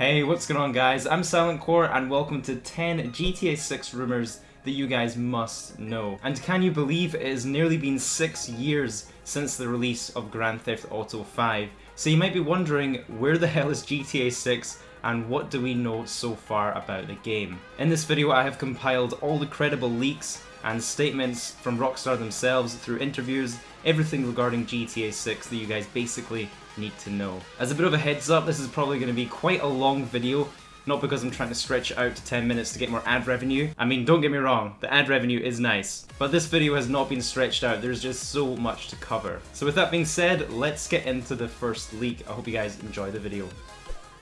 Hey, what's going on guys? I'm Silent Core and welcome to 10 GTA 6 rumours that you guys must know. And can you believe it has nearly been 6 years since the release of Grand Theft Auto 5? So you might be wondering, where the hell is GTA 6 and what do we know so far about the game? In this video I have compiled all the credible leaks and statements from Rockstar themselves through interviews, everything regarding GTA 6 that you guys basically need to know. As a bit of a heads up, this is probably going to be quite a long video, not because I'm trying to stretch it out to 10 minutes to get more ad revenue. I mean, don't get me wrong, the ad revenue is nice, but this video has not been stretched out, there's just so much to cover. So with that being said, let's get into the first leak. I hope you guys enjoy the video.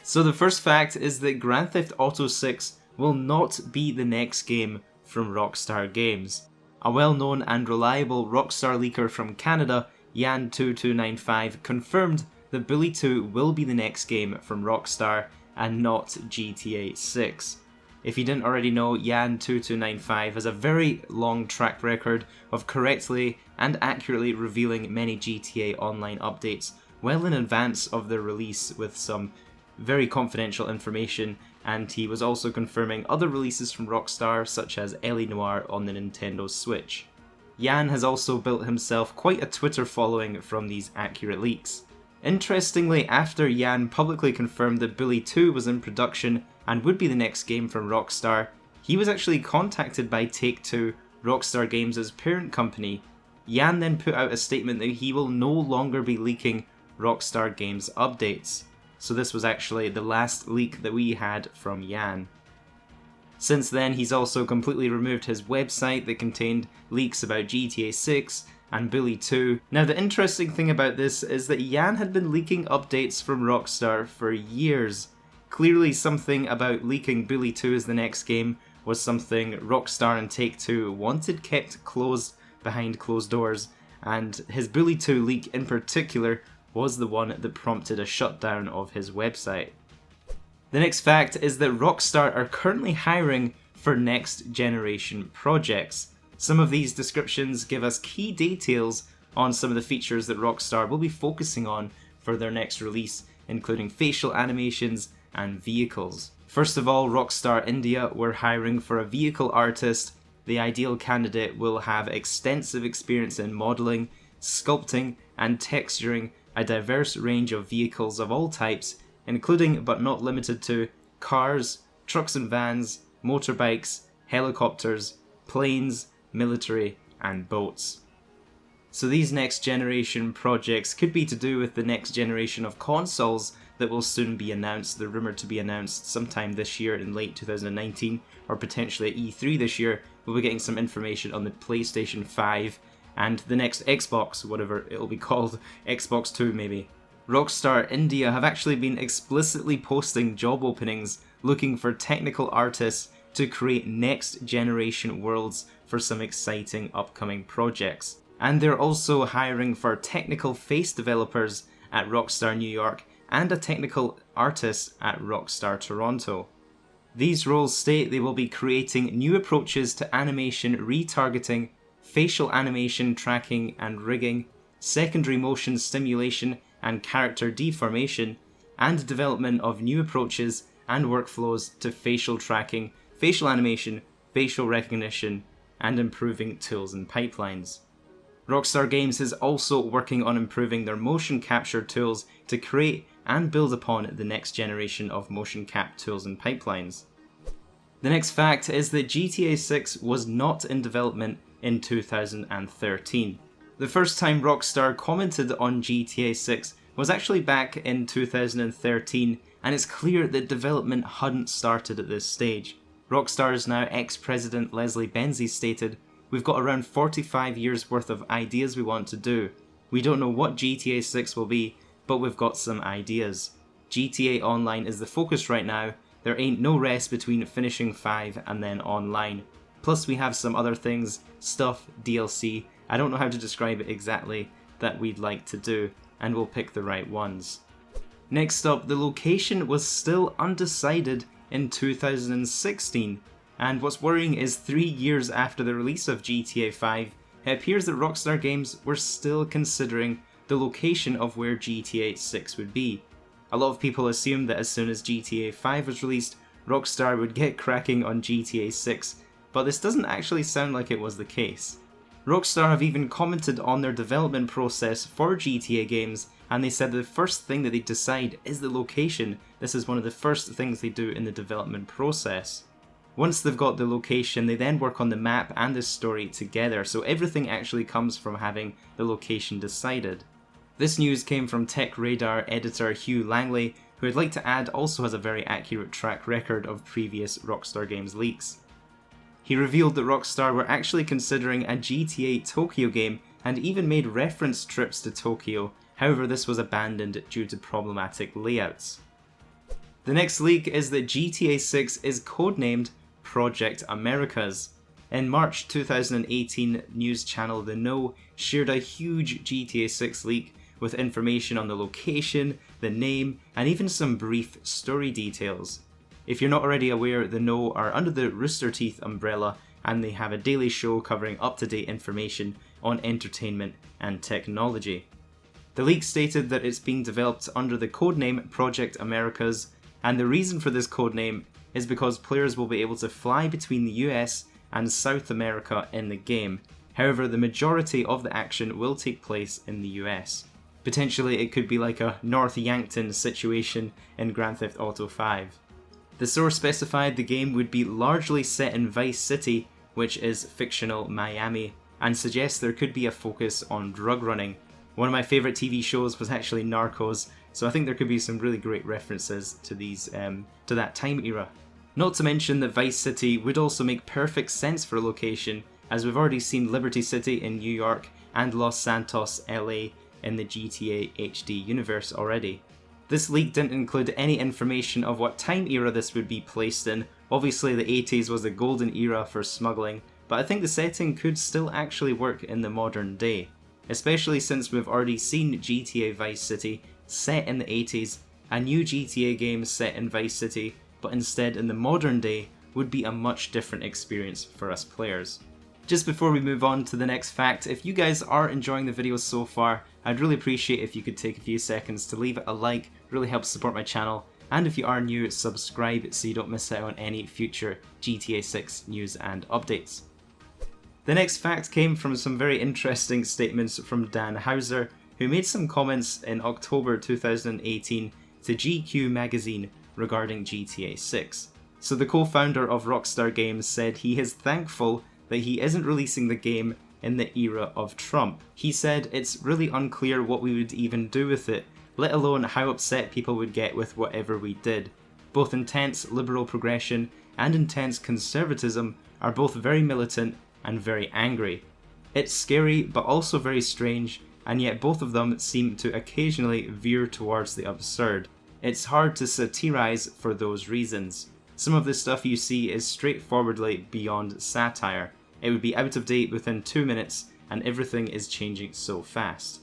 So the first fact is that Grand Theft Auto 6 will not be the next game from Rockstar Games. A well-known and reliable Rockstar leaker from Canada, Yan2295, confirmed that Bully 2 will be the next game from Rockstar and not GTA 6. If you didn't already know, Yan2295 has a very long track record of correctly and accurately revealing many GTA Online updates well in advance of their release with some very confidential information, and he was also confirming other releases from Rockstar such as L.A. Noire on the Nintendo Switch. Yan has also built himself quite a Twitter following from these accurate leaks. Interestingly, after Yan publicly confirmed that Bully 2 was in production and would be the next game from Rockstar, he was actually contacted by Take-Two, Rockstar Games' parent company. Yan then put out a statement that he will no longer be leaking Rockstar Games updates. So this was actually the last leak that we had from Yan. Since then, he's also completely removed his website that contained leaks about GTA 6 and Bully 2. Now the interesting thing about this is that Yan had been leaking updates from Rockstar for years. Clearly something about leaking Bully 2 as the next game was something Rockstar and Take-Two wanted kept closed behind closed doors, and his Bully 2 leak in particular was the one that prompted a shutdown of his website. The next fact is that Rockstar are currently hiring for next generation projects. Some of these descriptions give us key details on some of the features that Rockstar will be focusing on for their next release, including facial animations and vehicles. First of all, Rockstar India were hiring for a vehicle artist. The ideal candidate will have extensive experience in modeling, sculpting, and texturing a diverse range of vehicles of all types, including but not limited to cars, trucks and vans, motorbikes, helicopters, planes, military, and boats. So these next generation projects could be to do with the next generation of consoles that will soon be announced. They're rumoured to be announced sometime this year in late 2019, or potentially at E3 this year. We'll be getting some information on the PlayStation 5 and the next Xbox, whatever it'll be called, Xbox 2 maybe. Rockstar India have actually been explicitly posting job openings looking for technical artists to create next generation worlds for some exciting upcoming projects. And they're also hiring for technical face developers at Rockstar New York and a technical artist at Rockstar Toronto. These roles state they will be creating new approaches to animation retargeting, facial animation tracking and rigging, secondary motion stimulation and character deformation, and development of new approaches and workflows to facial tracking, facial animation, facial recognition, and improving tools and pipelines. Rockstar Games is also working on improving their motion capture tools to create and build upon the next generation of motion cap tools and pipelines. The next fact is that GTA 6 was not in development in 2013. The first time Rockstar commented on GTA 6 was actually back in 2013, and it's clear that development hadn't started at this stage. Rockstar's now ex-president Leslie Benzies stated, "We've got around 45 years worth of ideas we want to do. We don't know what GTA 6 will be, but we've got some ideas. GTA Online is the focus right now. There ain't no rest between finishing 5 and then online. Plus we have some other things, stuff, DLC, I don't know how to describe it exactly, that we'd like to do, and we'll pick the right ones." Next up, the location was still undecided in 2016, and what's worrying is 3 years after the release of GTA 5, it appears that Rockstar Games were still considering the location of where GTA 6 would be. A lot of people assumed that as soon as GTA 5 was released, Rockstar would get cracking on GTA 6, but this doesn't actually sound like it was the case. Rockstar have even commented on their development process for GTA games, and they said the first thing that they decide is the location. This is one of the first things they do in the development process. Once they've got the location, they then work on the map and the story together, so everything actually comes from having the location decided. This news came from Tech Radar editor Hugh Langley, who I'd like to add also has a very accurate track record of previous Rockstar Games leaks. He revealed that Rockstar were actually considering a GTA Tokyo game and even made reference trips to Tokyo, however this was abandoned due to problematic layouts. The next leak is that GTA 6 is codenamed Project Americas. In March 2018, news channel The Know shared a huge GTA 6 leak with information on the location, the name, and even some brief story details. If you're not already aware, The Know are under the Rooster Teeth umbrella, and they have a daily show covering up-to-date information on entertainment and technology. The leak stated that it's being developed under the codename Project Americas, and the reason for this codename is because players will be able to fly between the US and South America in the game. However, the majority of the action will take place in the US. Potentially it could be like a North Yankton situation in Grand Theft Auto 5. The source specified the game would be largely set in Vice City, which is fictional Miami, and suggests there could be a focus on drug running. One of my favourite TV shows was actually Narcos, so I think there could be some really great references to these to that time era. Not to mention that Vice City would also make perfect sense for a location, as we've already seen Liberty City in New York and Los Santos, LA in the GTA HD universe already. This leak didn't include any information of what time era this would be placed in. Obviously the 80s was the golden era for smuggling, but I think the setting could still actually work in the modern day. Especially since we've already seen GTA Vice City set in the 80s, a new GTA game set in Vice City, but instead in the modern day, would be a much different experience for us players. Just before we move on to the next fact, if you guys are enjoying the videos so far, I'd really appreciate if you could take a few seconds to leave it a like, it really helps support my channel, and if you are new, subscribe so you don't miss out on any future GTA 6 news and updates. The next fact came from some very interesting statements from Dan Houser, who made some comments in October 2018 to GQ magazine regarding GTA 6. So the co-founder of Rockstar Games said he is thankful that he isn't releasing the game in the era of Trump. He said it's really unclear what we would even do with it, let alone how upset people would get with whatever we did. Both intense liberal progression and intense conservatism are both very militant and very angry. It's scary but also very strange, and yet both of them seem to occasionally veer towards the absurd. It's hard to satirize for those reasons. Some of the stuff you see is straightforwardly beyond satire. It would be out of date within 2 minutes, and everything is changing so fast.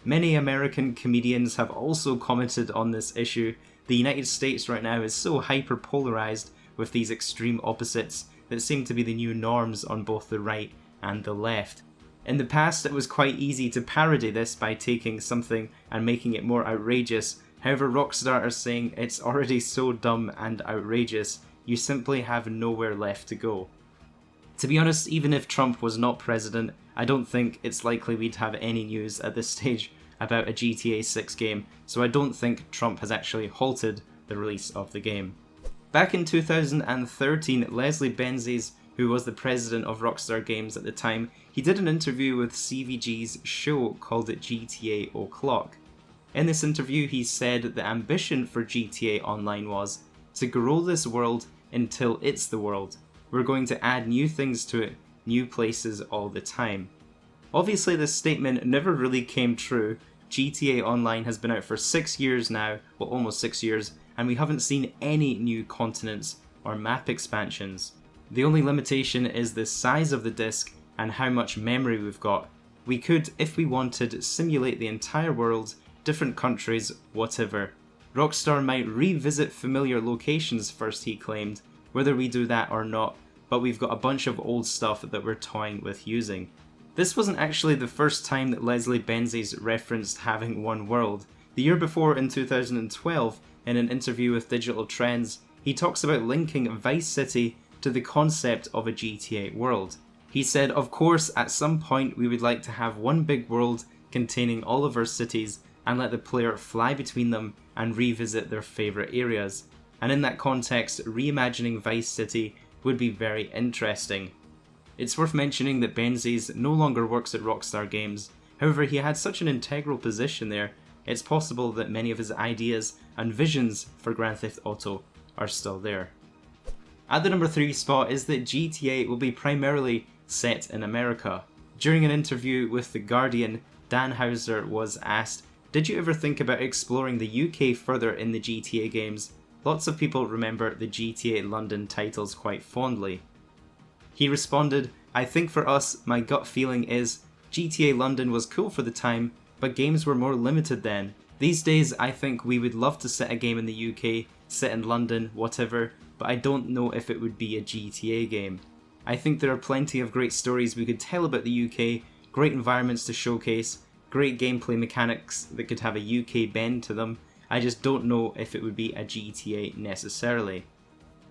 Many American comedians have also commented on this issue. The United States right now is so hyper-polarized with these extreme opposites that seem to be the new norms on both the right and the left. In the past, it was quite easy to parody this by taking something and making it more outrageous. However, Rockstar are saying it's already so dumb and outrageous, you simply have nowhere left to go. To be honest, even if Trump was not president, I don't think it's likely we'd have any news at this stage about a GTA 6 game, so I don't think Trump has actually halted the release of the game. Back in 2013, Leslie Benzies, who was the president of Rockstar Games at the time, he did an interview with CVG's show called GTA O'Clock. In this interview, he said the ambition for GTA Online was to grow this world until it's the world. We're going to add new things to it, new places all the time. Obviously this statement never really came true. GTA Online has been out for 6 years now, well almost 6 years, and we haven't seen any new continents or map expansions. The only limitation is the size of the disc and how much memory we've got. We could, if we wanted, simulate the entire world, different countries, whatever. Rockstar might revisit familiar locations first, he claimed, whether we do that or not, but we've got a bunch of old stuff that we're toying with using. This wasn't actually the first time that Leslie Benzies referenced having one world. The year before, in 2012, in an interview with Digital Trends, he talks about linking Vice City to the concept of a GTA world. He said, "Of course, at some point we would like to have one big world containing all of our cities and let the player fly between them and revisit their favourite areas. And in that context, reimagining Vice City would be very interesting." It's worth mentioning that Benzies no longer works at Rockstar Games. However, he had such an integral position there, it's possible that many of his ideas and visions for Grand Theft Auto are still there. At the number 3 spot is that GTA will be primarily set in America. During an interview with The Guardian, Dan Houser was asked, "Did you ever think about exploring the UK further in the GTA games? Lots of people remember the GTA London titles quite fondly." He responded, "I think for us, my gut feeling is GTA London was cool for the time, but games were more limited then. These days I think we would love to set a game in the UK, set in London, whatever, but I don't know if it would be a GTA game. I think there are plenty of great stories we could tell about the UK, great environments to showcase, great gameplay mechanics that could have a UK bend to them. I just don't know if it would be a GTA necessarily."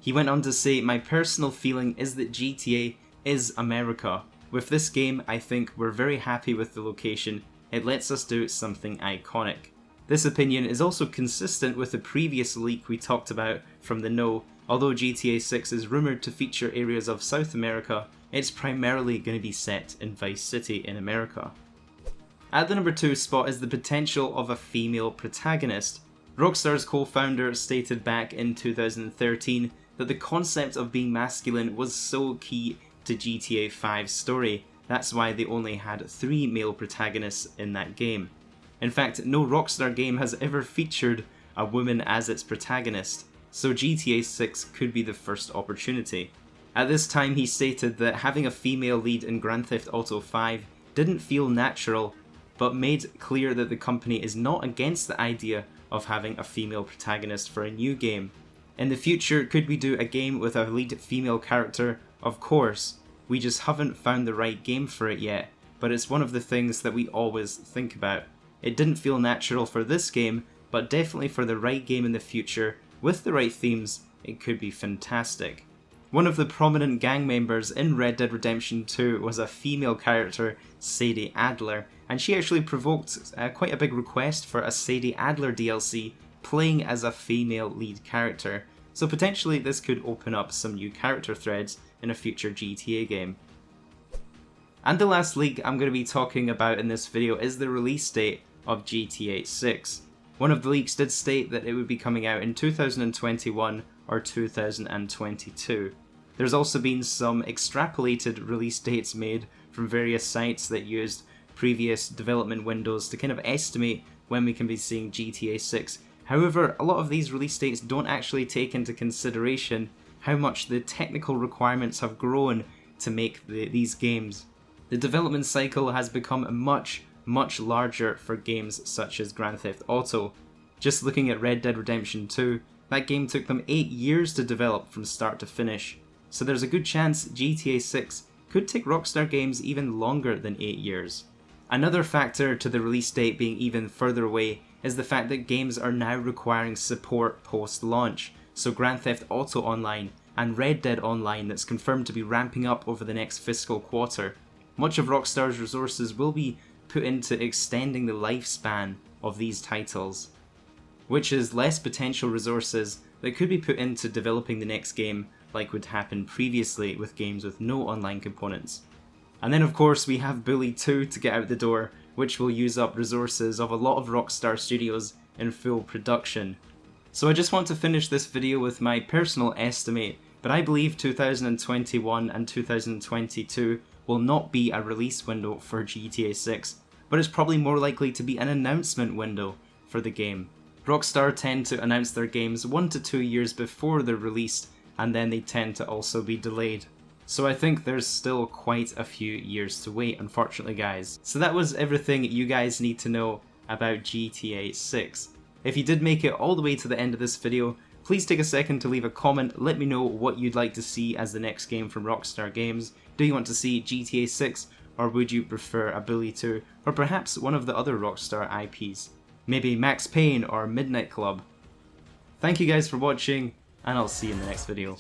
He went on to say, "My personal feeling is that GTA is America. With this game, I think we're very happy with the location. It lets us do something iconic." This opinion is also consistent with the previous leak we talked about from The Know. Although GTA 6 is rumoured to feature areas of South America, it's primarily going to be set in Vice City in America. At the number 2 spot is the potential of a female protagonist. Rockstar's co-founder stated back in 2013 that the concept of being masculine was so key to GTA 5's story. That's why they only had 3 male protagonists in that game. In fact, no Rockstar game has ever featured a woman as its protagonist, so GTA 6 could be the first opportunity. At this time, he stated that having a female lead in Grand Theft Auto 5 didn't feel natural, but made clear that the company is not against the idea of having a female protagonist for a new game. In the future, could we do a game with a lead female character? Of course. We just haven't found the right game for it yet, but it's one of the things that we always think about. It didn't feel natural for this game, but definitely for the right game in the future, with the right themes, it could be fantastic. One of the prominent gang members in Red Dead Redemption 2 was a female character, Sadie Adler, and she actually provoked quite a big request for a Sadie Adler DLC playing as a female lead character, so potentially this could open up some new character threads in a future GTA game. And the last leak I'm going to be talking about in this video is the release date of GTA 6. One of the leaks did state that it would be coming out in 2021 or 2022. There's also been some extrapolated release dates made from various sites that used previous development windows to kind of estimate when we can be seeing GTA 6. However, a lot of these release dates don't actually take into consideration how much the technical requirements have grown to make these games. The development cycle has become much larger for games such as Grand Theft Auto. Just looking at Red Dead Redemption 2, that game took them 8 years to develop from start to finish. So there's a good chance GTA 6 could take Rockstar Games even longer than 8 years. Another factor to the release date being even further away is the fact that games are now requiring support post-launch, so Grand Theft Auto Online and Red Dead Online that's confirmed to be ramping up over the next fiscal quarter. Much of Rockstar's resources will be put into extending the lifespan of these titles, which is less potential resources that could be put into developing the next game like would happen previously with games with no online components. And then of course we have Bully 2 to get out the door, which will use up resources of a lot of Rockstar studios in full production. So I just want to finish this video with my personal estimate, but I believe 2021 and 2022 will not be a release window for GTA 6, but it's probably more likely to be an announcement window for the game. Rockstar tend to announce their games 1 to 2 years before they're released, and then they tend to also be delayed. So I think there's still quite a few years to wait, unfortunately guys. So that was everything you guys need to know about GTA 6. If you did make it all the way to the end of this video, please take a second to leave a comment, let me know what you'd like to see as the next game from Rockstar Games. Do you want to see GTA 6, or would you prefer a Bully 2, or perhaps one of the other Rockstar IPs? Maybe Max Payne or Midnight Club. Thank you guys for watching, and I'll see you in the next video.